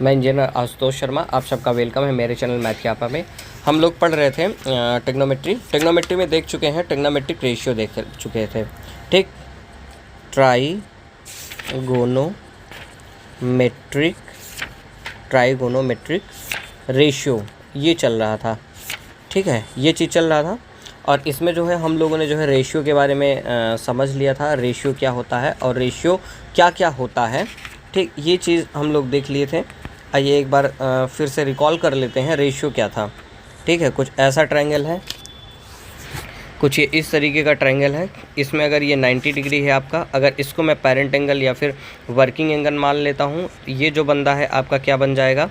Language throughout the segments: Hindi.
मैं इंजीनियर आशुतोष शर्मा, आप सबका वेलकम है मेरे चैनल मैथ की आपा में। हम लोग पढ़ रहे थे ट्रिग्नोमेट्री में देख चुके हैं, ट्रिग्नोमेट्रिक रेशियो देख चुके थे। ठीक, ट्राइगोनोमेट्रिक रेशियो ये चल रहा था। ठीक है, ये चीज़ चल रहा था और इसमें जो है हम लोगों ने जो है रेशियो के बारे में समझ लिया था, रेशियो क्या होता है और रेशियो क्या क्या होता है। ठीक, ये चीज़ हम लोग देख लिए थे। आइए एक बार फिर से रिकॉल कर लेते हैं रेशियो क्या था। ठीक है, कुछ ऐसा ट्रायंगल है, कुछ ये इस तरीके का ट्रायंगल है। इसमें अगर ये 90 डिग्री है आपका, अगर इसको मैं पेरेंट एंगल या फिर वर्किंग एंगल मान लेता हूँ, ये जो बंदा है आपका क्या बन जाएगा,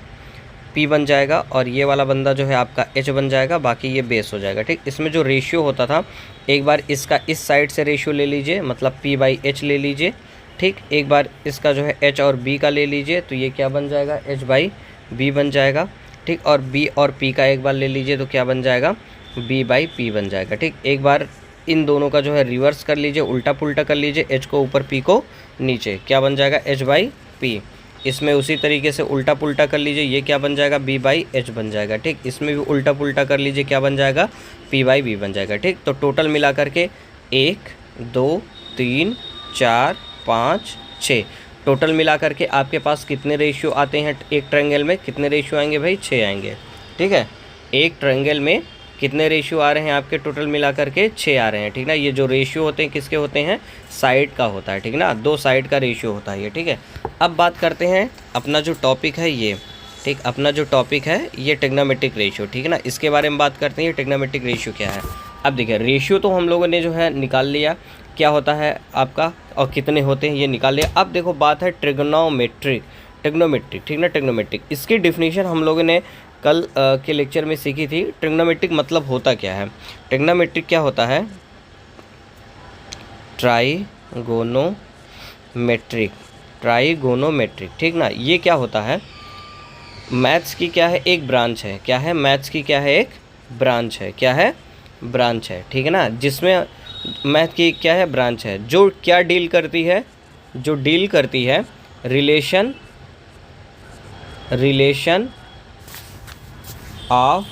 P बन जाएगा और ये वाला बंदा जो है आपका H बन जाएगा, बाकी ये बेस हो जाएगा। ठीक, इसमें जो रेशियो होता था, एक बार इसका इस साइड से रेशियो ले लीजिए, मतलब P/H ले लीजिए। ठीक, एक बार इसका जो है H और B का ले लीजिए, तो ये क्या बन जाएगा, H/B बन जाएगा। ठीक, और B और P का एक बार ले लीजिए तो क्या बन जाएगा, B/P बन जाएगा। ठीक, एक बार इन दोनों का जो है रिवर्स कर लीजिए, उल्टा पुल्टा कर लीजिए, H को ऊपर P को नीचे, क्या बन जाएगा, H/P। इसमें उसी तरीके से उल्टा पुल्टा कर लीजिए, ये क्या बन जाएगा, B/H बन जाएगा। ठीक, इसमें भी उल्टा पुल्टा कर लीजिए, क्या बन जाएगा, P/B बन जाएगा। ठीक, तो टोटल मिला करके 1 2 3 4 5 6, टोटल मिला करके आपके पास कितने रेशियो आते हैं एक ट्रायंगल में, कितने रेशियो आएंगे भाई, 6 आएंगे। ठीक है, एक ट्रायंगल में कितने रेशियो आ रहे हैं आपके, टोटल मिला करके 6 आ रहे हैं। ठीक ना, ये जो रेशियो होते हैं किसके होते हैं, साइड का होता है। ठीक ना, 2 साइड का रेशियो होता है ये। ठीक है, अब बात करते हैं अपना जो टॉपिक है ये। ठीक, अपना जो टॉपिक है ये ट्रिग्नोमेट्रिक रेशियो। ठीक है ना, इसके बारे में बात करते हैं, ये ट्रिग्नोमेट्रिक रेशियो क्या है। अब देखिए, रेशियो तो हम लोगों ने जो है निकाल लिया, क्या होता है आपका और कितने होते हैं ये निकाल लिया। अब देखो बात है ट्रिग्नोमेट्रिक। ठीक ना, ट्रिग्नोमेट्रिक इसकी डिफिनीशन हम लोगों ने कल के लेक्चर में सीखी थी। ट्रिग्नोमेट्रिक मतलब होता क्या है, ट्रिग्नोमेट्रिक क्या होता है, ट्राइगोनोमेट्रिक। ठीक ना, ये क्या होता है, मैथ्स की क्या है, एक ब्रांच है। क्या है, मैथ्स की क्या है, एक ब्रांच है। क्या है, ब्रांच है। ठीक है ना, जिसमें मैथ की क्या है, ब्रांच है, जो क्या डील करती है, जो डील करती है relation of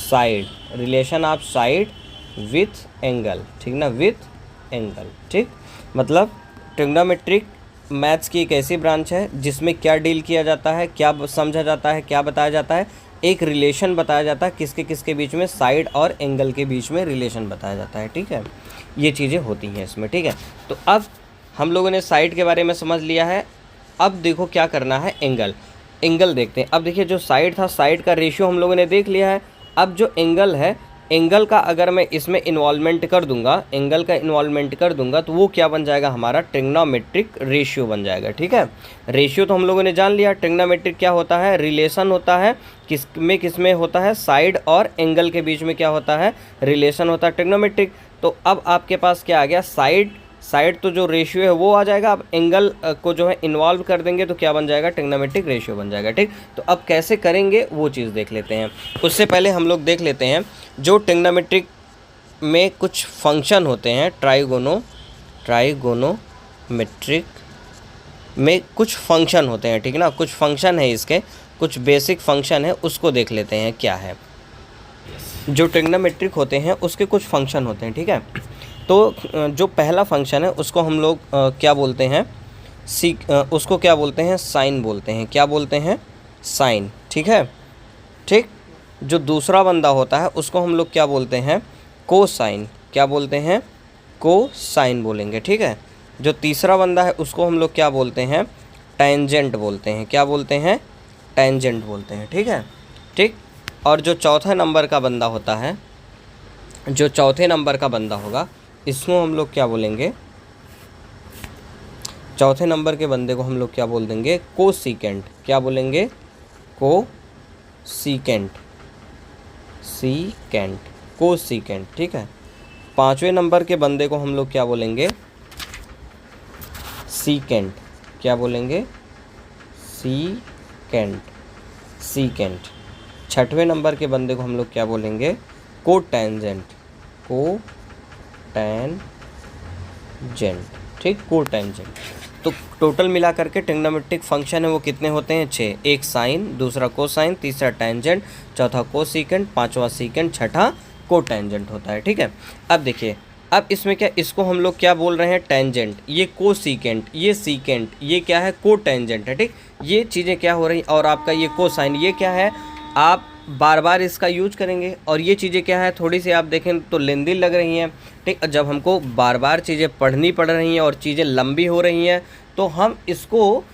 side with angle. ठीक ना, विथ एंगल। ठीक, मतलब ट्रिग्नोमेट्रिक मैथ्स की एक ऐसी ब्रांच है जिसमें क्या डील किया जाता है, क्या समझा जाता है, क्या बताया जाता है, एक रिलेशन बताया जाता है, किसके किसके बीच में, साइड और एंगल के बीच में रिलेशन बताया जाता है। ठीक है, ये चीज़ें होती हैं इसमें। ठीक है, तो अब हम लोगों ने साइड के बारे में समझ लिया है। अब देखो क्या करना है, एंगल देखते हैं। अब देखिए, जो साइड था, साइड का रेशियो हम लोगों ने देख लिया है। अब जो एंगल है, एंगल का अगर मैं इसमें इन्वॉल्वमेंट कर दूंगा, तो वो क्या बन जाएगा, हमारा ट्रिग्नोमेट्रिक रेशियो बन जाएगा। ठीक है, रेशियो तो हम लोगों ने जान लिया। ट्रिग्नोमेट्रिक क्या होता है, रिलेशन होता है, किसमें होता है, साइड और एंगल के बीच में क्या होता है, रिलेशन होता है ट्रिग्नोमेट्रिक। तो अब आपके पास क्या आ गया, साइड तो जो रेशियो है वो आ जाएगा। अब एंगल को जो है इन्वॉल्व कर देंगे तो क्या बन जाएगा, ट्रिग्नोमेट्रिक रेशियो बन जाएगा। ठीक, तो अब कैसे करेंगे वो चीज़ देख लेते हैं। उससे पहले हम लोग देख लेते हैं जो ट्रिग्नोमेट्रिक में कुछ फंक्शन होते हैं, ट्राइगोनोमेट्रिक में कुछ फंक्शन होते हैं। ठीक ना, कुछ फंक्शन है, इसके कुछ बेसिक फंक्शन है, उसको देख लेते हैं क्या है। जो ट्रिग्नोमेट्रिक होते हैं उसके कुछ फंक्शन होते हैं। ठीक है, तो जो पहला फंक्शन है उसको हम लोग क्या बोलते हैं, उसको क्या बोलते हैं, साइन बोलते हैं। क्या बोलते हैं, साइन। ठीक है, ठीक, जो दूसरा बंदा होता है उसको हम लोग क्या बोलते हैं, कोसाइन। क्या बोलते हैं, कोसाइन बोलेंगे। ठीक है, जो तीसरा बंदा है उसको हम लोग क्या बोलते हैं, टेंजेंट बोलते हैं। क्या बोलते हैं, टेंजेंट बोलते हैं। ठीक है, ठीक, और जो चौथे नंबर का बंदा होता है, जो चौथे नंबर का बंदा होगा, इसको हम लोग क्या बोलेंगे, चौथे नंबर के बंदे को हम लोग क्या बोल देंगे, कोसिकेंट। क्या बोलेंगे, कोसिकेंट। ठीक है, पांचवें नंबर के बंदे को हम लोग क्या बोलेंगे, सीकेंट। क्या बोलेंगे, सीकेंट। छठवें नंबर के बंदे को हम लोग क्या बोलेंगे, कोटेंजेंट। ठीक, कोटेंजेंट। तो टोटल मिला करके ट्रिग्नोमेट्रिक फंक्शन है वो कितने होते हैं? 6। एक साइन, दूसरा कोसाइन, तीसरा टेंजेंट, चौथा कोसिकेंट, पांचवा सीकेंट, छठा कोटेंजेंट होता है। ठीक है, अब देखिए, अब इसमें क्या, इसको हम लोग क्या बोल रहे हैं? टेंजेंट, ये कोसिकेंट, ये सीकेंट, ये क्या है? कोटेंजेंट है। ठीक, ये चीज़ें क्या हो रही, और आपका ये कोसाइन, ये क्या है? आप बार बार इसका यूज करेंगे। और ये चीज़ें क्या है, थोड़ी सी आप देखें तो लेंदी लग रही हैं। ठीक, जब हमको बार बार चीज़ें पढ़नी पड़ रही हैं और चीज़ें लंबी हो रही हैं, तो हम इसको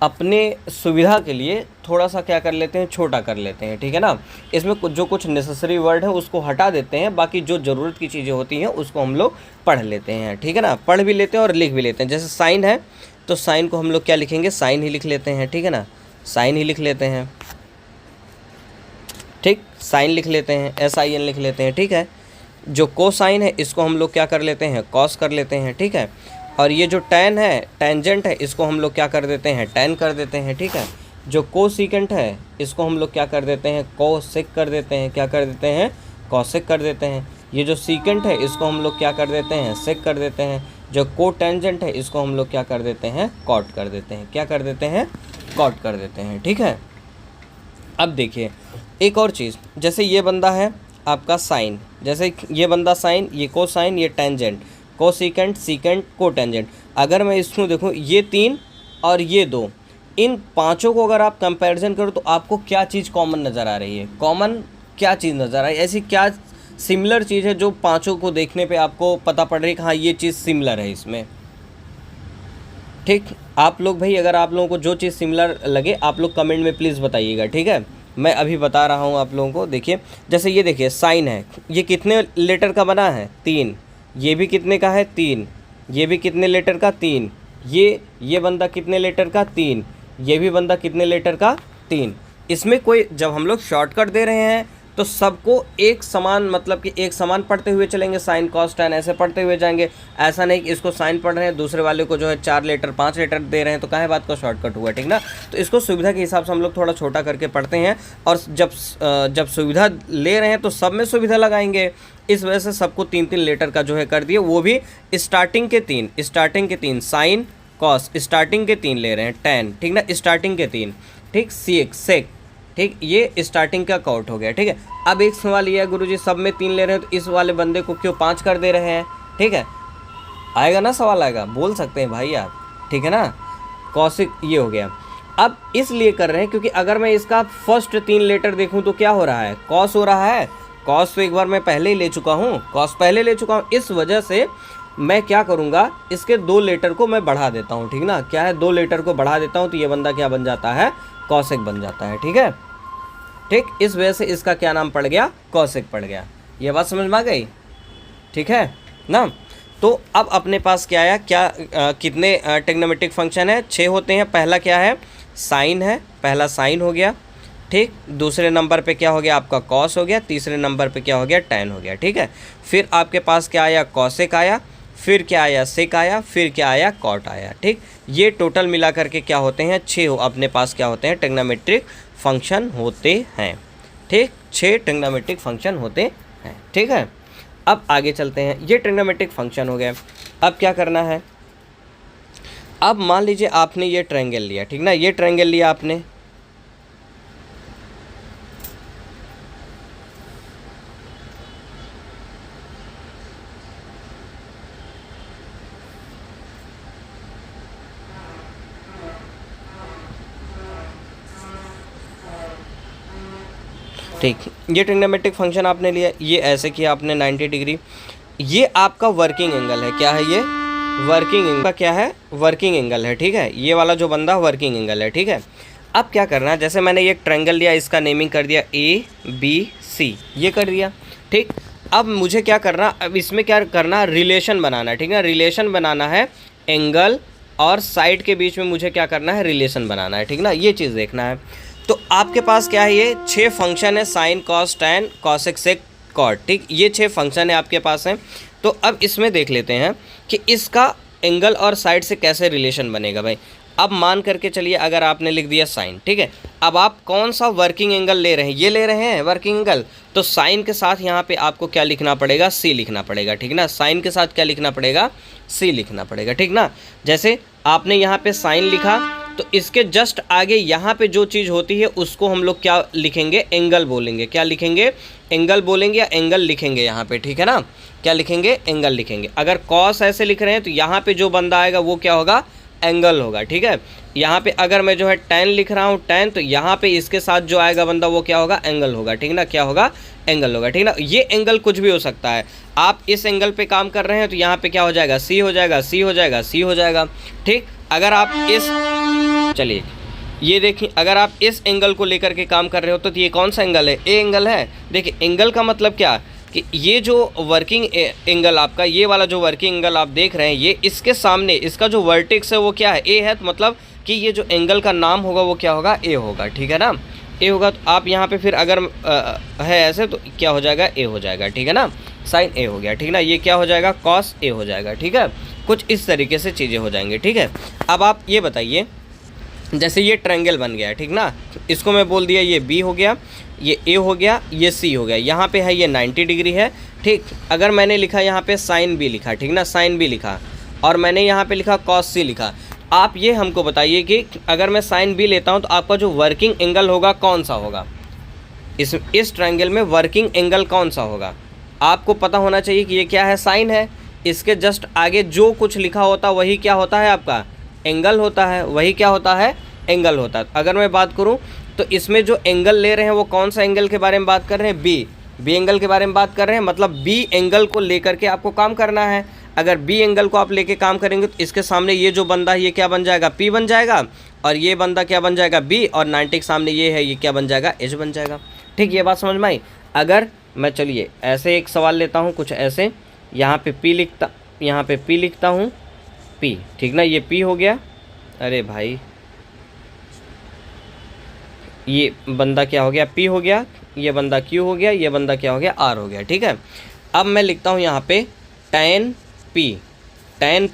अपने सुविधा के लिए थोड़ा सा क्या कर लेते हैं? छोटा कर लेते हैं। ठीक है ना, इसमें कुछ नेसेसरी वर्ड है उसको हटा देते हैं, बाकी जो ज़रूरत की चीज़ें होती हैं उसको हम लोग पढ़ लेते हैं। ठीक है ना, पढ़ भी लेते हैं और लिख भी लेते हैं। जैसे साइन है तो साइन को हम लोग क्या लिखेंगे? साइन ही लिख लेते हैं। ठीक है ना, साइन ही लिख लेते हैं। ठीक, साइन लिख लेते हैं, SIN लिख लेते हैं। ठीक है, जो कोसाइन है इसको हम लोग क्या कर लेते हैं? कॉस कर लेते हैं। ठीक है, और ये जो टैन है, टेंजेंट है, इसको हम लोग क्या कर देते हैं? टैन कर देते हैं। ठीक है, जो कोसिकेंट है इसको हम लोग क्या कर देते हैं? कोसेक कर देते हैं। क्या कर देते हैं? कॉसेक कर देते हैं। ये जो सीकेंट है इसको हम लोग क्या कर देते हैं? सेक कर देते हैं। जो कोटेंजेंट है इसको हम लोग क्या कर देते हैं? कॉट कर देते हैं। क्या कर देते हैं? कॉट कर देते हैं। ठीक है, अब देखिए एक और चीज़, जैसे ये बंदा है आपका साइन, जैसे ये बंदा साइन, ये कोसाइन, ये टेंजेंट, कोसिकेंट, सीकेंट, कोटेंजेंट। अगर मैं इसको देखूँ, ये 3 और ये 2, इन पांचों को अगर आप कंपैरिजन करो तो आपको क्या चीज़ कॉमन नज़र आ रही है? कॉमन क्या चीज़ नज़र आ रही है? ऐसी क्या सिमिलर चीज़ है जो पांचों को देखने पे आपको पता पड़ रही है कि हाँ ये चीज़ सिमिलर है इसमें? ठीक, आप लोग भाई, अगर आप लोगों को जो चीज़ सिमिलर लगे आप लोग कमेंट में प्लीज़ बताइएगा। ठीक है, मैं अभी बता रहा हूँ आप लोगों को। देखिए, जैसे ये देखिए साइन है, ये कितने लेटर का बना है? 3। ये भी कितने का है? 3। ये भी कितने लेटर का? 3। ये बंदा कितने लेटर का? 3। ये भी बंदा कितने लेटर का? 3। इसमें कोई, जब हम लोग शॉर्टकट दे रहे हैं तो सबको एक समान, मतलब कि एक समान पढ़ते हुए चलेंगे, साइन कॉस टैन ऐसे पढ़ते हुए जाएंगे। ऐसा नहीं कि इसको साइन पढ़ रहे हैं, दूसरे वाले को जो है 4 लेटर 5 लेटर दे रहे हैं, तो काहे बात का शॉर्टकट हुआ? ठीक ना, तो इसको सुविधा के हिसाब से हम लोग थोड़ा छोटा करके पढ़ते हैं। और जब सुविधा ले रहे हैं तो सब में सुविधा लगाएंगे, इस वजह से सबको 3-3 लेटर का जो है कर दिए, वो भी स्टार्टिंग के 3 साइन कॉस स्टार्टिंग के 3 ले रहे हैं, टैन, ठीक ना, स्टार्टिंग के 3, ठीक, सेक, ठीक, ये स्टार्टिंग का काउंट हो गया। ठीक है, अब एक सवाल ये है, गुरुजी सब में 3 ले रहे हैं तो इस वाले बंदे को क्यों 5 कर दे रहे हैं? ठीक है, आएगा ना सवाल, आएगा, बोल सकते हैं भाई आप। ठीक है ना, कॉसिक ये हो गया। अब इसलिए कर रहे हैं क्योंकि अगर मैं इसका फर्स्ट 3 लेटर देखूं तो क्या हो रहा है? कॉस हो रहा है। कॉस तो एक बार मैं पहले ही ले चुका हूँ, कॉस पहले ले चुका हूँ, इस वजह से मैं क्या करूँगा, इसके 2 लेटर को मैं बढ़ा देता हूँ। ठीक ना, क्या है, 2 लेटर को बढ़ा देता हूँ तो ये बंदा क्या बन जाता है? कॉसेक बन जाता है। ठीक है, ठीक, इस वजह से इसका क्या नाम पड़ गया? कॉसेक पड़ गया। ये बात समझ में आ गई? ठीक है ना, तो अब अपने पास क्या आया, कितने ट्रिग्नोमेट्रिक फंक्शन है? 6 होते हैं। पहला क्या है? साइन है, पहला साइन हो गया। ठीक, दूसरे नंबर पे क्या हो गया? आपका कॉस हो गया। तीसरे नंबर पे क्या हो गया? टैन हो गया। ठीक है, फिर आपके पास क्या आया? कॉसेक आया, फिर क्या आया? सेक आया, फिर क्या आया? कॉट आया। ठीक, ये टोटल मिला करके क्या होते हैं? 6 अपने पास क्या होते हैं? ट्रिग्नोमेट्रिक फंक्शन होते हैं। ठीक, 6 ट्रिग्नोमेट्रिक फंक्शन होते हैं। ठीक है, अब आगे चलते हैं। ये ट्रिग्नोमेट्रिक फंक्शन हो गया। अब क्या करना है? अब मान लीजिए आपने ये ट्रायंगल लिया, ठीक ना, ये ट्रायंगल लिया आपने, ठीक, ये ट्रिग्नोमेट्रिक फंक्शन आपने लिया, ये ऐसे किया आपने 90 डिग्री। ये आपका वर्किंग एंगल है। क्या है ये? वर्किंग एंगल का क्या है? वर्किंग एंगल है। ठीक है, ये वाला जो बंदा वर्किंग एंगल है। ठीक है, अब क्या करना है, जैसे मैंने ये ट्रायंगल लिया, इसका नेमिंग कर दिया ABC, ये कर दिया। ठीक, अब मुझे क्या करना, अब इसमें क्या करना? रिलेशन बनाना है। ठीक है, रिलेशन बनाना है, एंगल और साइड के बीच में मुझे क्या करना है? रिलेशन बनाना है। ठीक ना, ये चीज़ देखना है। तो आपके पास क्या है? ये 6 फंक्शन है, sine cos tan cosec sec cot. ठीक, ये 6 फंक्शन है आपके पास हैं। तो अब इसमें देख लेते हैं कि इसका एंगल और साइड से कैसे रिलेशन बनेगा भाई। अब मान करके चलिए, अगर आपने लिख दिया साइन, ठीक है, अब आप कौन सा वर्किंग एंगल ले रहे हैं? ये ले रहे हैं वर्किंग एंगल, तो साइन के साथ यहाँ पे आपको क्या लिखना पड़ेगा? C लिखना पड़ेगा। ठीक ना, साइन के साथ क्या लिखना पड़ेगा? C लिखना पड़ेगा। ठीक ना, जैसे आपने यहाँ पे साइन लिखा, तो इसके जस्ट आगे यहाँ पे जो चीज़ होती है उसको हम लोग क्या लिखेंगे, एंगल बोलेंगे। क्या लिखेंगे, एंगल बोलेंगे या एंगल लिखेंगे यहाँ पे, ठीक है ना। क्या लिखेंगे, एंगल लिखेंगे। अगर कॉस ऐसे लिख रहे हैं तो यहाँ पे जो बंदा आएगा वो क्या होगा, एंगल होगा, ठीक है। यहाँ पे अगर मैं जो है tan लिख रहा हूँ, tan, तो यहाँ पे इसके साथ जो आएगा बंदा वो क्या होगा, एंगल होगा, ठीक ना। क्या होगा, एंगल होगा, ठीक ना। ये एंगल कुछ भी हो सकता है। आप इस एंगल पे काम कर रहे हैं तो यहाँ पे क्या हो जाएगा, सी हो जाएगा, सी हो जाएगा, सी हो जाएगा, ठीक। अगर आप इस, चलिए ये देखिए, अगर आप इस एंगल को लेकर के काम कर रहे हो तो ये कौन सा एंगल है, ए एंगल है। देखिए एंगल का मतलब क्या कि ये जो वर्किंग एंगल आपका, ये वाला जो वर्किंग एंगल आप देख रहे हैं, ये इसके सामने इसका जो वर्टेक्स है वो क्या है, ए है। तो मतलब कि ये जो एंगल का नाम होगा वो क्या होगा, ए होगा, ठीक है ना। ए होगा तो आप यहाँ पे फिर अगर है ऐसे तो क्या हो जाएगा, ए हो जाएगा, ठीक है ना। साइन ए हो गया, ठीक ना। ये क्या हो जाएगा, कॉस ए हो जाएगा, ठीक है। कुछ इस तरीके से चीज़ें हो जाएंगी, ठीक है। अब आप ये बताइए, जैसे ये ट्रायंगल बन गया, ठीक ना। इसको मैं बोल दिया ये बी हो गया, ये ए हो गया, ये सी हो गया। यहाँ पे है ये 90 डिग्री है, ठीक। अगर मैंने लिखा यहाँ पे साइन बी लिखा, ठीक ना, साइन बी लिखा, और मैंने यहाँ पे लिखा कॉस सी लिखा। आप ये हमको बताइए कि अगर मैं साइन बी लेता हूँ तो आपका जो वर्किंग एंगल होगा कौन सा होगा, इस ट्रायंगल में वर्किंग एंगल कौन सा होगा। आपको पता होना चाहिए कि ये क्या है, साइन है। इसके जस्ट आगे जो कुछ लिखा होता वही क्या होता है, आपका एंगल होता है, वही क्या होता है, एंगल होता है। अगर मैं बात करूं तो इसमें जो एंगल ले रहे हैं वो कौन सा एंगल के बारे में बात कर रहे हैं, बी एंगल के बारे में बात कर रहे हैं। मतलब बी एंगल को लेकर के आपको काम करना है। अगर बी एंगल को आप लेके काम करेंगे तो इसके सामने ये जो बंदा है ये क्या बन जाएगा, पी बन जाएगा, और ये बंदा क्या बन जाएगा, बी, और 90 के सामने ये है, ये क्या बन जाएगा, एच बन जाएगा, ठीक। ये बात समझ में आई। अगर मैं, चलिए ऐसे एक सवाल लेता हूँ कुछ ऐसे, यहाँ पे पी लिखता हूँ, पी, ठीक ना। ये पी हो गया, अरे भाई ये बंदा क्या हो गया, पी हो गया, ये बंदा क्यू हो गया, ये बंदा क्या हो गया, आर हो गया, ठीक है। अब मैं लिखता हूँ यहाँ पे tan पी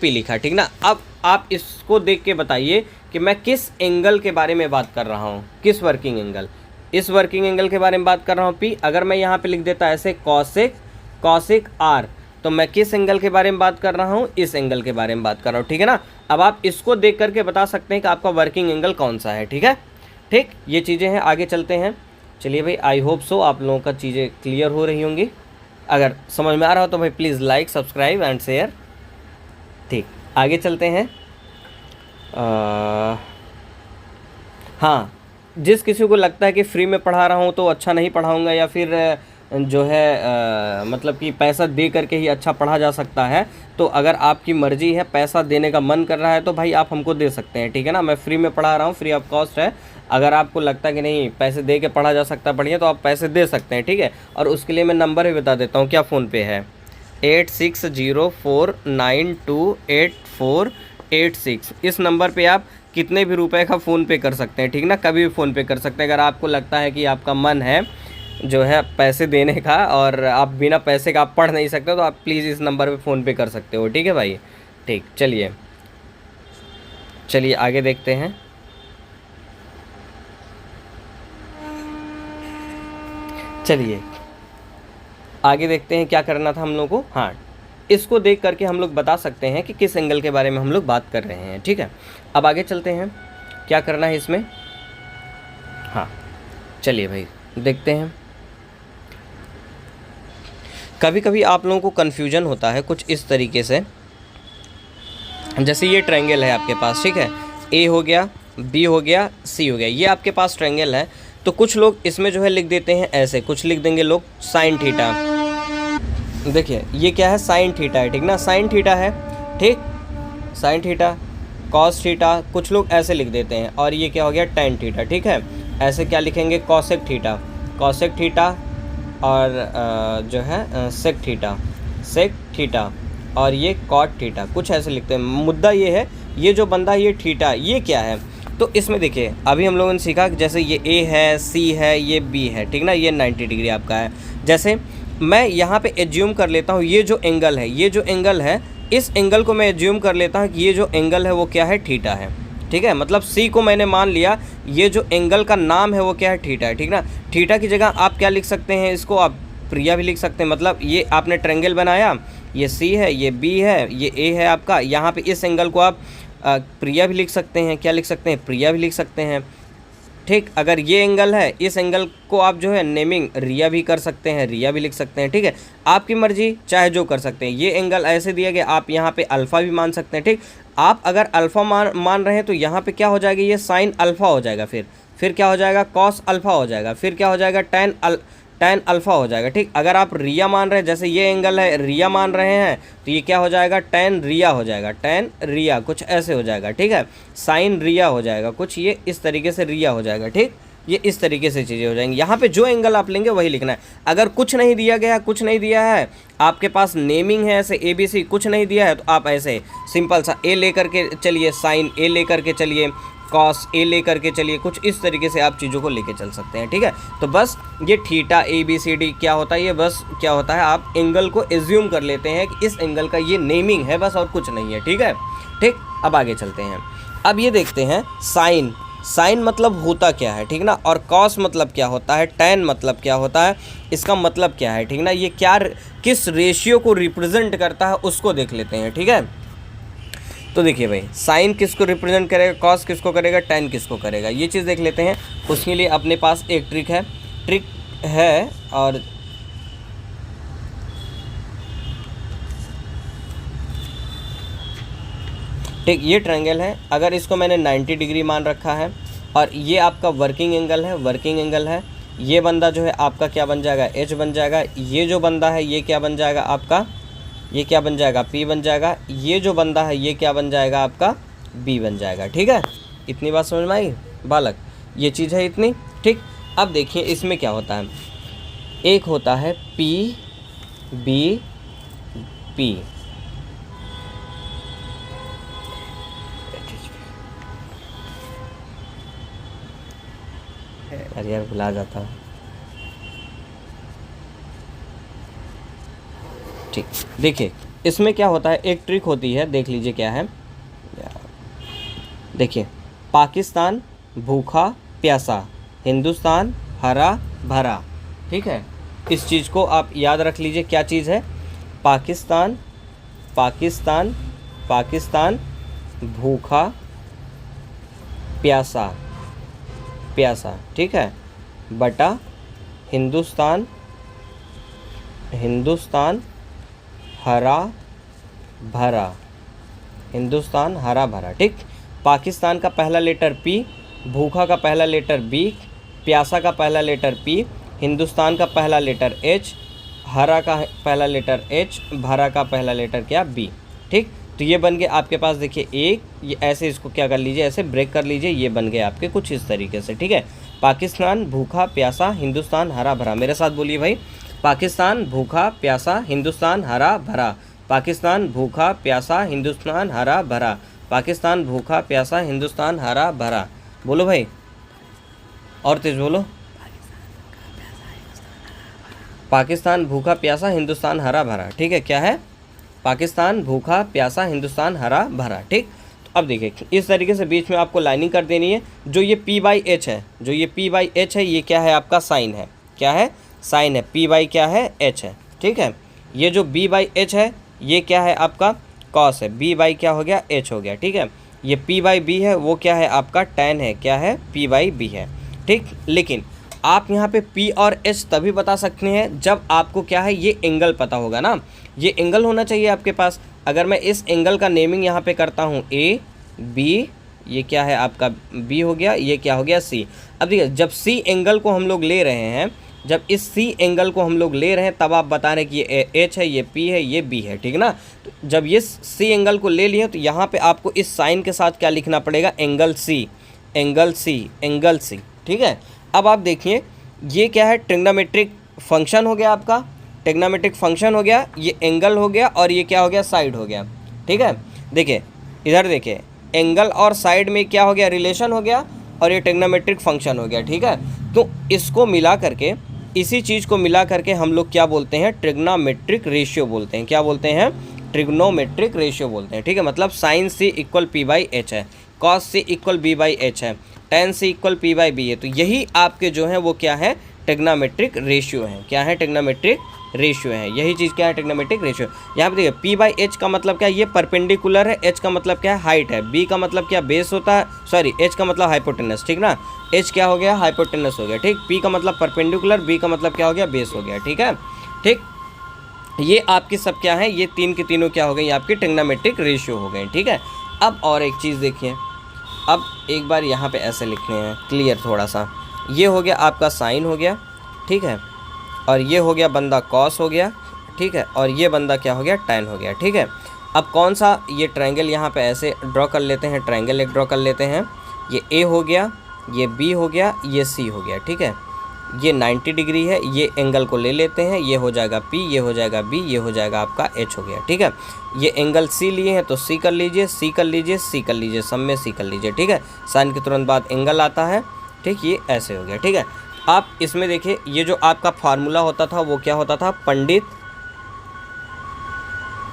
लिखा, ठीक ना। अब आप इसको देख के बताइए कि मैं किस एंगल के बारे में बात कर रहा हूँ, किस वर्किंग एंगल, इस वर्किंग एंगल के बारे में बात कर रहा हूँ, पी। अगर मैं यहाँ पे लिख देता ऐसे कॉसिक आर, तो मैं किस एंगल के बारे में बात कर रहा हूँ, इस एंगल के बारे में बात कर रहा हूँ, ठीक है ना। अब आप इसको देख करके बता सकते हैं कि आपका वर्किंग एंगल कौन सा है, ठीक है, ठीक। ये चीज़ें हैं, आगे चलते हैं। चलिए भाई, आई होप सो आप लोगों का चीज़ें क्लियर हो रही होंगी। अगर समझ में आ रहा हो तो भाई please like, subscribe and share, ठीक। आगे चलते हैं। हाँ, जिस किसी को लगता है कि फ्री में पढ़ा रहा हूँ तो अच्छा नहीं पढ़ाऊँगा, या फिर जो है मतलब कि पैसा दे करके ही अच्छा पढ़ा जा सकता है, तो अगर आपकी मर्ज़ी है, पैसा देने का मन कर रहा है तो भाई आप हमको दे सकते हैं, ठीक है ना। मैं फ्री में पढ़ा रहा हूँ, फ्री ऑफ कॉस्ट है। अगर आपको लगता है कि नहीं पैसे दे के पढ़ा जा सकता है बढ़िया, तो आप पैसे दे सकते हैं, ठीक है। और उसके लिए मैं नंबर भी बता देता हूँ, क्या फ़ोन पे है, 8604928486। इस नंबर पे आप कितने भी रुपए का फ़ोन पे कर सकते हैं, ठीक ना, कभी भी फ़ोन पे कर सकते हैं। अगर आपको लगता है कि आपका मन है जो है पैसे देने का, और आप बिना पैसे का आप पढ़ नहीं सकते, तो आप प्लीज़ इस नंबर पे फ़ोन पे कर सकते हो, ठीक है भाई, ठीक। चलिए आगे देखते हैं। चलिए आगे देखते हैं क्या करना था हम लोग को। हाँ, इसको देख करके हम लोग बता सकते हैं कि किस एंगल के बारे में हम लोग बात कर रहे हैं, ठीक है। अब आगे चलते हैं, क्या करना है इसमें। हाँ चलिए भाई देखते हैं। कभी कभी आप लोगों को कन्फ्यूजन होता है कुछ इस तरीके से, जैसे ये ट्रायंगल है आपके पास, ठीक है, ए हो गया, बी हो गया, सी हो गया, ये आपके पास ट्रायंगल है। तो कुछ लोग इसमें जो है लिख देते हैं ऐसे, कुछ लिख देंगे लोग साइन थीटा। देखिए ये क्या है, साइन थीटा है, ठीक ना, साइन थीटा है, ठीक, साइन थीटा, कॉस थीटा, कुछ लोग ऐसे लिख देते हैं। और ये क्या हो गया, टैन थीटा, ठीक है। ऐसे क्या लिखेंगे, कॉसेक थीटा, कॉसेक थीटा, और जो है सेक थीटा, सेक थीटा, और ये कॉट थीटा, कुछ ऐसे लिखते हैं। मुद्दा ये है, ये जो बंदा ये थीटा, ये क्या है, तो इसमें देखिए अभी हम लोगों ने सीखा कि जैसे ये ए है, सी है, ये बी है, ठीक ना, ये 90 डिग्री आपका है। जैसे मैं यहाँ पे एज्यूम कर लेता हूँ ये जो एंगल है, ये जो एंगल है, इस एंगल को मैं एज्यूम कर लेता हूँ कि ये जो एंगल है वो क्या है, थीटा है, ठीक है। मतलब सी को मैंने मान लिया, ये जो एंगल का नाम है वो क्या है, थीटा है, ठीक ना। थीटा की जगह आप क्या लिख सकते हैं, इसको आप प्रिया भी लिख सकते हैं। मतलब ये आपने ट्रायंगल बनाया, ये सी है, ये बी है, ये ए है आपका, यहाँ पे इस एंगल को आप प्रिया भी लिख सकते हैं, क्या लिख सकते हैं, प्रिया भी लिख सकते हैं। ठीक, अगर ये एंगल है, इस एंगल को आप जो है नेमिंग रिया भी कर सकते हैं, रिया भी लिख सकते हैं। ठीक है, आपकी मर्जी, चाहे जो कर सकते हैं। ये एंगल ऐसे दिया गया, आप यहाँ पे अल्फ़ा भी मान सकते हैं। ठीक, आप अगर अल्फ़ा मान रहे हैं तो यहाँ पे क्या हो जाएगा, ये साइन अल्फ़ा हो जाएगा, फिर क्या हो जाएगा, कॉस अल्फ़ा हो जाएगा, फिर क्या हो जाएगा, टैन अल्फ़ा हो जाएगा। ठीक, अगर आप रिया मान रहे हैं, जैसे ये एंगल है रिया मान रहे हैं, तो ये क्या हो जाएगा, टैन रिया हो जाएगा, टैन रिया कुछ ऐसे हो जाएगा। ठीक है, साइन रिया हो जाएगा कुछ ये इस तरीके से रिया हो जाएगा। ठीक, ये इस तरीके से चीज़ें हो जाएंगी। यहाँ पे जो एंगल आप लेंगे वही लिखना है। अगर कुछ नहीं दिया गया, कुछ नहीं दिया है, आपके पास नेमिंग है ऐसे ABC, कुछ नहीं दिया है, तो आप ऐसे सिंपल सा A लेकर के चलिए, साइन A लेकर के चलिए, कॉस A लेकर के चलिए, कुछ इस तरीके से आप चीज़ों को लेके चल सकते हैं। ठीक है, तो बस ये थीटा ABCD क्या होता है, ये बस क्या होता है, आप एंगल को एज्यूम कर लेते हैं कि इस एंगल का ये नेमिंग है बस, और कुछ नहीं है। ठीक है, ठीक, अब आगे चलते हैं। अब ये देखते हैं साइन, साइन मतलब होता क्या है, ठीक ना, और कॉस मतलब क्या होता है, टैन मतलब क्या होता है, इसका मतलब क्या है, ठीक ना, ये क्या किस रेशियो को रिप्रेजेंट करता है उसको देख लेते हैं। ठीक है, तो देखिए भाई, साइन किसको रिप्रेजेंट करेगा, कॉस किसको करेगा, टैन किसको करेगा, ये चीज़ देख लेते हैं। उसके लिए अपने पास एक ट्रिक है और ठीक, ये ट्रायंगल है। अगर इसको मैंने 90 डिग्री मान रखा है और ये आपका वर्किंग एंगल है, ये बंदा जो है आपका क्या बन जाएगा, H बन जाएगा। ये जो बंदा है ये क्या बन जाएगा आपका, ये क्या बन जाएगा, P बन जाएगा। ये जो बंदा है ये क्या बन जाएगा आपका, B बन जाएगा। ठीक है, इतनी बात समझ में आई बालक, ये चीज़ है इतनी। ठीक, अब देखिए इसमें क्या होता है, एक होता है P B P, अरे यार भुला जाता हूँ। ठीक, देखिए इसमें क्या होता है, एक ट्रिक होती है, देख लीजिए क्या है। देखिए, पाकिस्तान भूखा प्यासा, हिंदुस्तान हरा भरा। ठीक है, इस चीज़ को आप याद रख लीजिए, क्या चीज़ है, पाकिस्तान भूखा प्यासा, ठीक है, बटा हिंदुस्तान हरा भरा। ठीक, पाकिस्तान का पहला लेटर P, भूखा का पहला लेटर B, प्यासा का पहला लेटर P, हिंदुस्तान का पहला लेटर H, हरा का पहला लेटर H, भरा का पहला लेटर क्या, B। ठीक, तो ये बन गए आपके पास, देखिए एक, ये ऐसे इसको क्या कर लीजिए, ऐसे ब्रेक कर लीजिए, ये बन गए आपके कुछ इस तरीके से। ठीक है, पाकिस्तान भूखा प्यासा हिंदुस्तान हरा भरा, मेरे साथ बोलिए भाई, पाकिस्तान भूखा प्यासा हिंदुस्तान हरा भरा, पाकिस्तान भूखा प्यासा हिंदुस्तान हरा भरा, पाकिस्तान भूखा प्यासा हिंदुस्तान हरा भरा। बोलो भाई, और तेज बोलो, पाकिस्तान भूखा प्यासा हिंदुस्तान हरा भरा। ठीक है, क्या है, पाकिस्तान भूखा प्यासा हिंदुस्तान हरा भरा। ठीक, तो अब देखिए इस तरीके से बीच में आपको लाइनिंग कर देनी है। जो ये P/H है, ये क्या है आपका, साइन है, क्या है, साइन है, P/ क्या है, H है। ठीक है, ये जो B/H है ये क्या है आपका, कॉस है, B/ क्या हो गया, H हो गया। ठीक है, ये P/B है, वो क्या है आपका, टैन है, क्या है, P/B है। ठीक, लेकिन आप यहाँ पे P और H तभी बता सकते हैं जब आपको क्या है, ये एंगल पता होगा ना, ये एंगल होना चाहिए आपके पास। अगर मैं इस एंगल का नेमिंग यहाँ पे करता हूँ A B, ये क्या है आपका B हो गया, ये क्या हो गया C। अब देखिए जब C एंगल को हम लोग ले रहे हैं, जब इस C एंगल को हम लोग ले रहे हैं, तब आप बता रहे हैं कि ये H है, ये P है, ये B है। ठीक ना, तो जब ये C एंगल को ले लिए तो यहाँ पे आपको इस साइन के साथ क्या लिखना पड़ेगा, एंगल C। ठीक है, अब आप देखिए ये क्या है, ट्रिग्नोमेट्रिक फंक्शन हो गया आपका, ट्रिग्नोमेट्रिक फंक्शन हो गया, ये एंगल हो गया और ये क्या हो गया, साइड हो गया। ठीक है, देखिए इधर देखिए, एंगल और साइड में क्या हो गया, रिलेशन हो गया, और ये ट्रिग्नोमेट्रिक फंक्शन हो गया। ठीक है, तो इसको मिला करके, इसी चीज़ को मिला करके हम लोग क्या बोलते हैं, ट्रिग्नोमेट्रिक रेशियो बोलते हैं। क्या बोलते हैं, ट्रिग्नोमेट्रिक रेशियो बोलते हैं। ठीक है, मतलब साइन C इक्वल P/H है, कॉस C इक्वल B/H है, tan C इक्वल P/B है। तो यही आपके जो है वो क्या है, ट्रिग्नोमेट्रिक रेशियो है। क्या है, ट्रिग्नोमेट्रिक रेशियो है। यही चीज़ क्या है, ट्रिग्नोमेट्रिक रेशियो। यहाँ पे देखिए P/H का मतलब क्या है, ये परपेंडिकुलर है, H का मतलब क्या है, हाइट है, B का मतलब क्या, बेस होता है, सॉरी H का मतलब हाइपोटेनस, ठीक ना, H क्या हो गया, हाइपोटेनस हो गया, ठीक। P का मतलब परपेंडिकुलर, B का मतलब क्या हो गया, बेस हो गया, ठीक है, ठीक। ये आपकी सब क्या है, ये तीन के तीनों क्या हो गई, आपकी ट्रिग्नोमेट्रिक रेशियो हो गए, ठीक है। अब और एक चीज़ देखिए, अब एक बार यहाँ पे ऐसे लिखने हैं क्लियर थोड़ा सा, ये हो गया आपका साइन हो गया, ठीक है, और ये हो गया बंदा कॉस हो गया, ठीक है, और ये बंदा क्या हो गया, टैन हो गया, ठीक है। अब कौन सा, ये ट्रायंगल यहाँ पे ऐसे ड्रॉ कर लेते हैं, ट्रायंगल एक ड्रॉ कर लेते हैं, ये ए हो गया, ये बी हो गया, ये सी हो गया, ठीक है। ये 90 डिग्री है, ये एंगल को ले लेते हैं, ये हो जाएगा P, ये हो जाएगा B, ये हो जाएगा आपका H हो गया, ठीक है। ये एंगल C लिए हैं तो C कर लीजिए, C कर लीजिए, C कर लीजिए, सब में C कर लीजिए, ठीक है। साइन के तुरंत बाद एंगल आता है, ठीक, ये ऐसे हो गया, ठीक है। आप इसमें देखिए, ये जो आपका फार्मूला होता था वो क्या होता था, पंडित,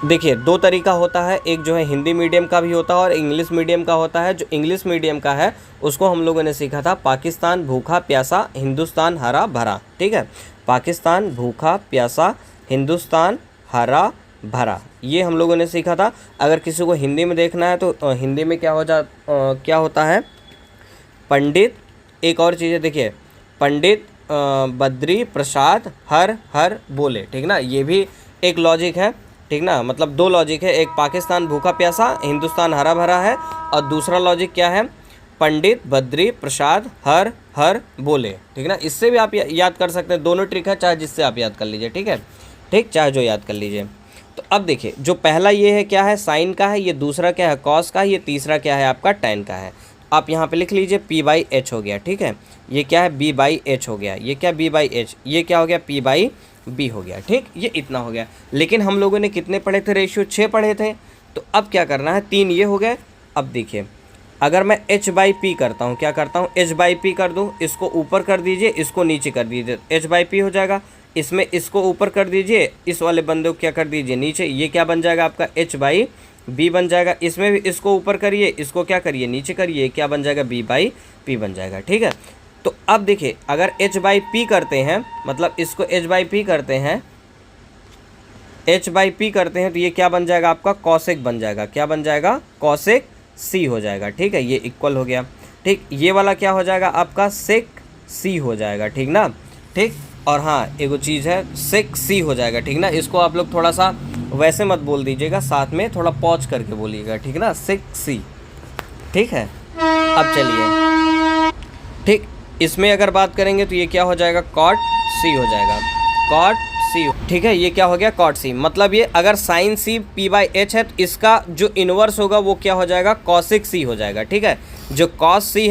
देखिए दो तरीका होता है, एक जो है हिंदी मीडियम का भी होता है और इंग्लिश मीडियम का होता है। जो इंग्लिश मीडियम का है उसको हम लोगों ने सीखा था, पाकिस्तान भूखा प्यासा हिंदुस्तान हरा भरा, ठीक है। पाकिस्तान भूखा प्यासा हिंदुस्तान हरा भरा, ये हम लोगों ने सीखा था। अगर किसी को हिंदी में देखना है तो हिंदी में क्या होता है, पंडित, एक और चीज़ है देखिए, पंडित बद्री प्रसाद हर हर बोले, ठीक ना, ये भी एक लॉजिक है, ठीक ना, मतलब दो लॉजिक है, एक पाकिस्तान भूखा प्यासा हिंदुस्तान हरा भरा है, और दूसरा लॉजिक क्या है, पंडित बद्री प्रसाद हर हर बोले, ठीक ना। इससे भी आप याद कर सकते हैं, दोनों ट्रिक है, चाहे जिससे आप याद कर लीजिए, ठीक है, ठीक, चाहे जो याद कर लीजिए। तो अब देखिए, जो पहला ये है क्या है, साइन का है, ये दूसरा क्या है, कॉस का, ये तीसरा क्या है आपका, टैन का है। आप यहाँ पे लिख लीजिए P/H हो गया, ठीक है, ये क्या है, B/H हो गया, ये क्या B/H, ये क्या हो गया, P/B हो गया, ठीक, ये इतना हो गया। लेकिन हम लोगों ने कितने पढ़े थे रेशियो, 6 पढ़े थे, तो अब क्या करना है, 3 ये हो गए। अब देखिए, अगर मैं H/P करता हूँ, क्या करता हूँ, H/P कर दूँ, इसको ऊपर कर दीजिए, इसको नीचे कर दीजिए, H/P हो जाएगा। इसमें इसको ऊपर कर दीजिए, इस वाले बंदे को क्या कर दीजिए, नीचे, ये क्या बन जाएगा आपका, H/B बन जाएगा। इसमें भी इसको ऊपर करिए, इसको क्या करिए, नीचे करिए, क्या बन जाएगा, B/P बन जाएगा, ठीक है। तो अब देखिए, अगर H/P करते हैं, मतलब इसको H/P करते हैं, H/P करते हैं, तो ये क्या बन जाएगा आपका, कॉसेक बन जाएगा, क्या बन जाएगा, कॉसेक C हो जाएगा, ठीक है, ये इक्वल हो गया, ठीक। ये वाला क्या हो जाएगा आपका, सेक C हो जाएगा, ठीक ना, ठीक। और हाँ, एगो चीज़ है, सेक C हो जाएगा, ठीक ना। इसको आप लोग थोड़ा सा वैसे मत बोल दीजिएगा, साथ में थोड़ा पॉज करके बोलिएगा, ठीक ना, सेक C, ठीक है। अब चलिए, ठीक, इसमें अगर बात करेंगे तो ये क्या हो जाएगा, कॉट C हो जाएगा, कॉट C, ठीक है, ये क्या हो गया, कॉट C। मतलब ये अगर साइन C P/H है तो इसका जो इन्वर्स होगा वो क्या हो जाएगा, कॉसिक C हो जाएगा, ठीक है। जो कॉस C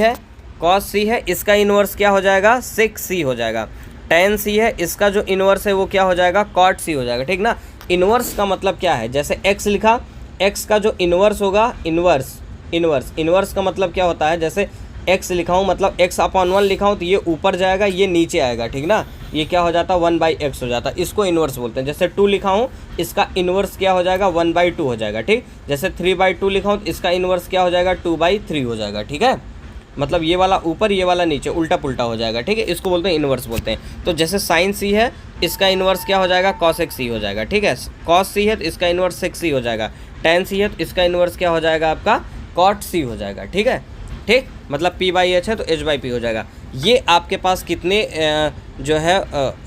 है, इसका इन्वर्स क्या हो जाएगा, सेक C हो जाएगा। टैन C है, इसका जो इन्वर्स है वो क्या हो जाएगा, कॉट C हो जाएगा, ठीक ना। इन्वर्स का मतलब क्या है, जैसे x लिखा, x का जो इन्वर्स होगा, इन्वर्स का मतलब क्या होता है, जैसे x लिखा हूँ, मतलब x/1 लिखा हूँ, तो ये ऊपर जाएगा, ये नीचे आएगा, ठीक ना, ये क्या हो जाता है, 1/x हो जाता है, इसको इन्वर्स बोलते हैं। जैसे 2 लिखा हूँ, इसका इन्वर्स क्या हो जाएगा, 1/2 हो जाएगा, ठीक। जैसे 3/2 लिखा हूँ तो इसका इन्वर्स क्या हो जाएगा, 2/3 हो जाएगा, ठीक है। मतलब ये वाला ऊपर, ये वाला नीचे, उल्टा पुल्टा हो जाएगा, ठीक है, इसको बोलते हैं इन्वर्स बोलते हैं। तो जैसे साइन C है, इसका इन्वर्स क्या हो जाएगा, कॉसेक C हो जाएगा, ठीक है। कॉस C है तो इसका इन्वर्स सेक C हो जाएगा। टैन C है तो इसका इन्वर्स क्या हो जाएगा आपका, कॉट C हो जाएगा, ठीक है, ठीक। मतलब P/H है तो H/P हो जाएगा। ये आपके पास कितने जो है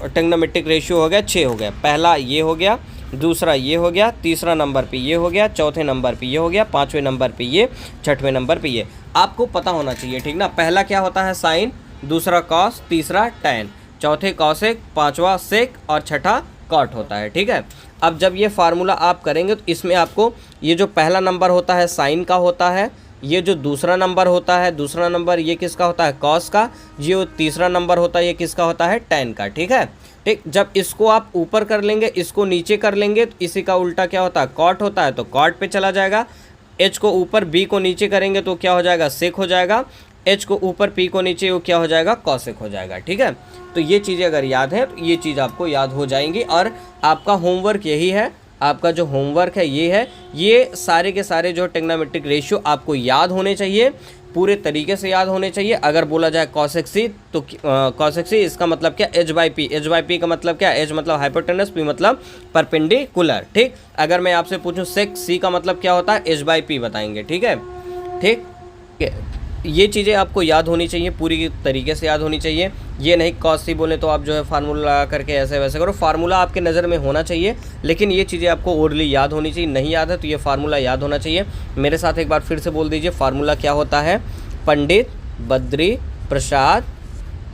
ट्रिग्नोमेट्रिक रेशियो हो गया, 6 हो गया। पहला ये हो गया, दूसरा ये हो गया, तीसरा नंबर पे ये हो गया, चौथे नंबर पे ये हो गया, पाँचवें नंबर पे ये, छठवें नंबर पे ये। आपको पता होना चाहिए, ठीक ना। पहला क्या होता है, साइन, दूसरा कॉस, तीसरा टैन, चौथे कॉसेक, पाँचवा सेक और छठा कॉट होता है, ठीक है। अब जब ये फार्मूला आप करेंगे तो इसमें आपको ये जो पहला नंबर होता है साइन का होता है, ये जो दूसरा नंबर होता है, दूसरा नंबर ये किसका होता है, कॉस का, ये तीसरा नंबर होता है, ये किसका होता है, टैन का, ठीक है, ठीक। जब इसको आप ऊपर कर लेंगे, इसको नीचे कर लेंगे, तो इसी का उल्टा क्या होता है, कॉट होता है, तो कॉट पे चला जाएगा। H को ऊपर, B को नीचे करेंगे तो क्या हो जाएगा, सेक हो जाएगा। H को ऊपर, P को नीचे, वो क्या हो जाएगा, कॉसेक हो जाएगा, ठीक है। तो ये चीज़ें अगर याद है तो ये चीज़ आपको याद हो जाएंगी। और आपका होमवर्क यही है, आपका जो होमवर्क है ये है, ये सारे के सारे जो ट्रिग्नोमेट्रिक रेशियो आपको याद होने चाहिए। पूरे तरीके से याद होने चाहिए। अगर बोला जाए cosec c तो cosec c इसका मतलब क्या, h/p। h/p का मतलब क्या, h मतलब हाइपोटेनस, p मतलब परपेंडिकुलर। ठीक, अगर मैं आपसे पूछूं sec c का मतलब क्या होता है, h/p बताएंगे। ठीक है, ठीक, ये चीज़ें आपको याद होनी चाहिए, पूरी तरीके से याद होनी चाहिए। ये नहीं cos c बोले तो आप जो है फार्मूला लगा करके ऐसे वैसे करो। फार्मूला आपके नज़र में होना चाहिए, लेकिन ये चीज़ें आपको ओरली याद होनी चाहिए। नहीं याद है तो ये फार्मूला याद होना चाहिए। मेरे साथ एक बार फिर से बोल दीजिए, फार्मूला क्या होता है, पंडित बद्री प्रसाद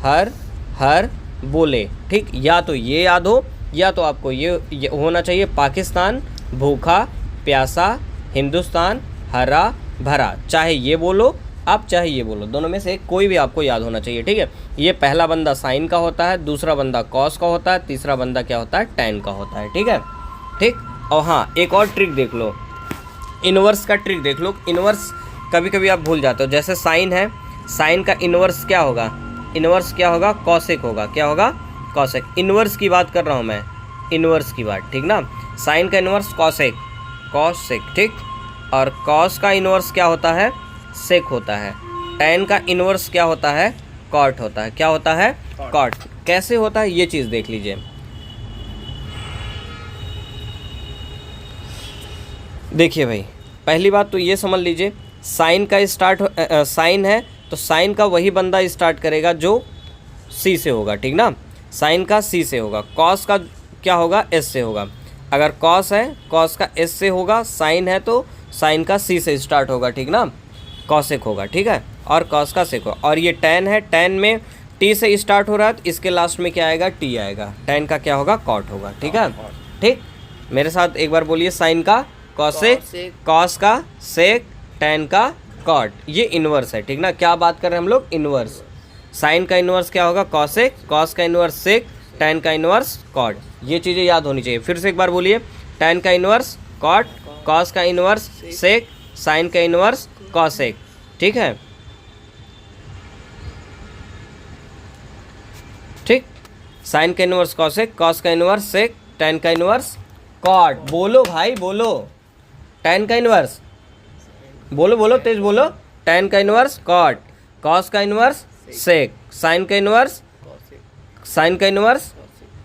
हर हर बोले। ठीक, या तो ये याद हो या तो आपको ये होना चाहिए, पाकिस्तान भूखा प्यासा हिंदुस्तान हरा भरा। चाहे ये बोलो आप, चाहे ये बोलो, दोनों में से कोई भी आपको याद होना चाहिए। ठीक है, ये पहला बंदा साइन का होता है, दूसरा बंदा कॉस का होता है, तीसरा बंदा क्या होता है, टैन का होता है। ठीक है, ठीक। और हाँ, एक और ट्रिक देख लो, इनवर्स का ट्रिक देख लो। इनवर्स कभी कभी आप भूल जाते हो, जैसे साइन है, साइन का इनवर्स क्या होगा, इनवर्स क्या होगा, कॉसेक होगा। क्या होगा, कॉसेक। इनवर्स की बात कर रहा हूँ मैं, इनवर्स की बात, ठीक ना। साइन का इनवर्स कॉसेक, कॉसेक, ठीक। और कॉस का इनवर्स क्या होता है, सेक होता है। टैन का इनवर्स क्या होता है, कॉट होता है। क्या होता है, कॉट। कैसे होता है ये चीज़ देख लीजिए। देखिए भाई, पहली बात तो ये समझ लीजिए, साइन का साइन है तो साइन का वही बंदा स्टार्ट करेगा जो सी से होगा, ठीक ना। साइन का सी से होगा। कॉस का क्या होगा, एस से होगा। अगर कॉस है, कॉस का एस से होगा। साइन है तो साइन का सी से स्टार्ट होगा, ठीक ना, कॉसेक होगा। ठीक है, और कॉस का सेक होगा। और ये टैन है, टैन में टी से स्टार्ट हो रहा है तो इसके लास्ट में क्या आएगा, टी आएगा। टैन का क्या होगा, कॉट होगा। ठीक है, ठीक। मेरे साथ एक बार बोलिए, साइन का कॉसेक, कॉस का सेक, टैन का कॉट। ये इनवर्स है, ठीक ना। क्या बात कर रहे हैं हम लोग, इनवर्स। साइन का इनवर्स क्या होगा, कॉसेक, कॉस का इनवर्स सेक, टैन का इनवर्स कॉट। ये चीज़ें याद होनी चाहिए। फिर से एक बार बोलिए, टैन का इनवर्स कॉट, कॉस का इनवर्स सेक, साइन का इनवर्स कॉसेक। ठीक है, ठीक। साइन का इनवर्स कॉसेक, कॉस का इनवर्स सेक, टैन का इनवर्स कॉट। बोलो भाई बोलो, टैन का इनवर्स, बोलो बोलो तेज बोलो। टैन का इनवर्स कॉट, कॉस का इनवर्स सेक, साइन का इनवर्स, साइन का इनवर्स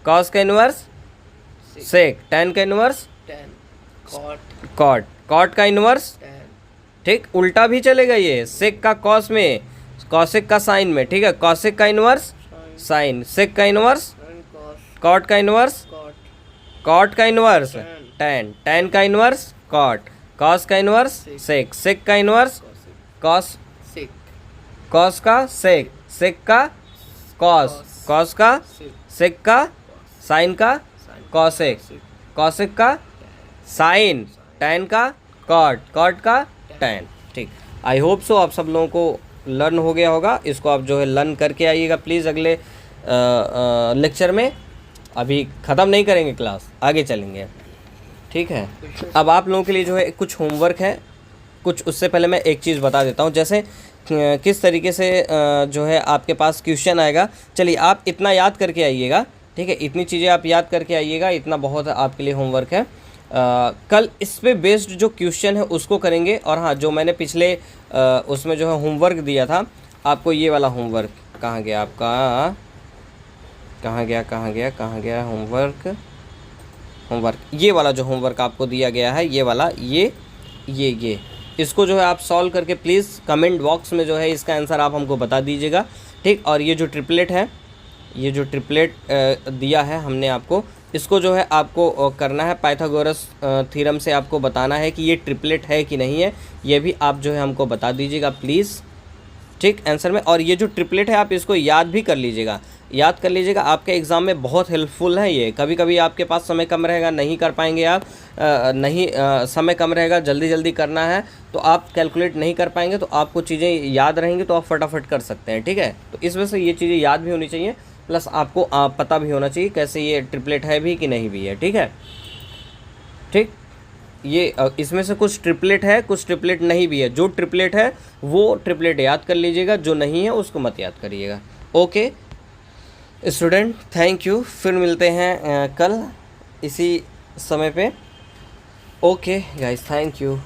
कॉस का इनवर्स सेक, टैन का इनवर्स कॉट, कॉट का इनवर्स, ठीक। उल्टा भी चलेगा ये, सेक का कॉस में, कॉसेक का साइन में। ठीक है, कॉसेक का इनवर्स साइन, सेक का इनवर्स कॉट का इनवर्स, कॉट का इनवर्स टैन, टैन का इनवर्स कॉट, कॉस का इनवर्स सेक, सेक का इनवर्स कॉस, कॉस का सेक, सेक का कॉस, कॉस का सेक का साइन का कॉसेक, कॉसेक का साइन, टैन का कॉट, कॉट का टैन। ठीक, आई होप सो आप सब लोगों को लर्न हो गया होगा। इसको आप जो है लर्न करके आइएगा प्लीज़ अगले लेक्चर में। अभी ख़त्म नहीं करेंगे क्लास, आगे चलेंगे। ठीक है, अब आप लोगों के लिए जो है कुछ होमवर्क है, कुछ उससे पहले मैं एक चीज़ बता देता हूँ, जैसे किस तरीके से जो है आपके पास क्वेश्चन आएगा। चलिए आप इतना याद करके आइएगा, ठीक है, इतनी चीज़ें आप याद करके आइएगा, इतना बहुत आपके लिए होमवर्क है। कल इस पे बेस्ड जो क्वेश्चन है उसको करेंगे। और हाँ, जो मैंने पिछले उसमें जो है होमवर्क दिया था आपको, ये वाला होमवर्क कहाँ गया आपका, कहाँ गया होमवर्क, ये वाला जो होमवर्क आपको दिया गया है, ये वाला, ये इसको जो है आप सॉल्व करके प्लीज़ कमेंट बॉक्स में जो है इसका आंसर आप हमको बता दीजिएगा। ठीक, और ये जो ट्रिपलेट है, ये जो ट्रिपलेट दिया है हमने आपको, इसको जो है आपको करना है, पाइथागोरस थ्योरम से आपको बताना है कि ये ट्रिपलेट है कि नहीं है, ये भी आप जो है हमको बता दीजिएगा प्लीज़। ठीक, आंसर में। और ये जो ट्रिपलेट है आप इसको याद भी कर लीजिएगा, याद कर लीजिएगा, आपके एग्ज़ाम में बहुत हेल्पफुल है ये। कभी कभी आपके पास समय कम रहेगा, नहीं कर पाएंगे आप, समय कम रहेगा, जल्दी करना है तो आप कैलकुलेट नहीं कर पाएंगे, तो आपको चीज़ें याद रहेंगी तो आप फटाफट कर सकते हैं। ठीक है, तो इस वजह से ये चीज़ें याद भी होनी चाहिए, प्लस आपको पता भी होना चाहिए कैसे ये ट्रिपलेट है भी कि नहीं भी है। ठीक है, ठीक, ये इसमें से कुछ ट्रिपलेट है, कुछ ट्रिपलेट नहीं भी है। जो ट्रिपलेट है वो ट्रिपलेट याद कर लीजिएगा, जो नहीं है उसको मत याद करिएगा। ओके स्टूडेंट, थैंक यू, फिर मिलते हैं कल इसी समय पे। Okay guys, thank you.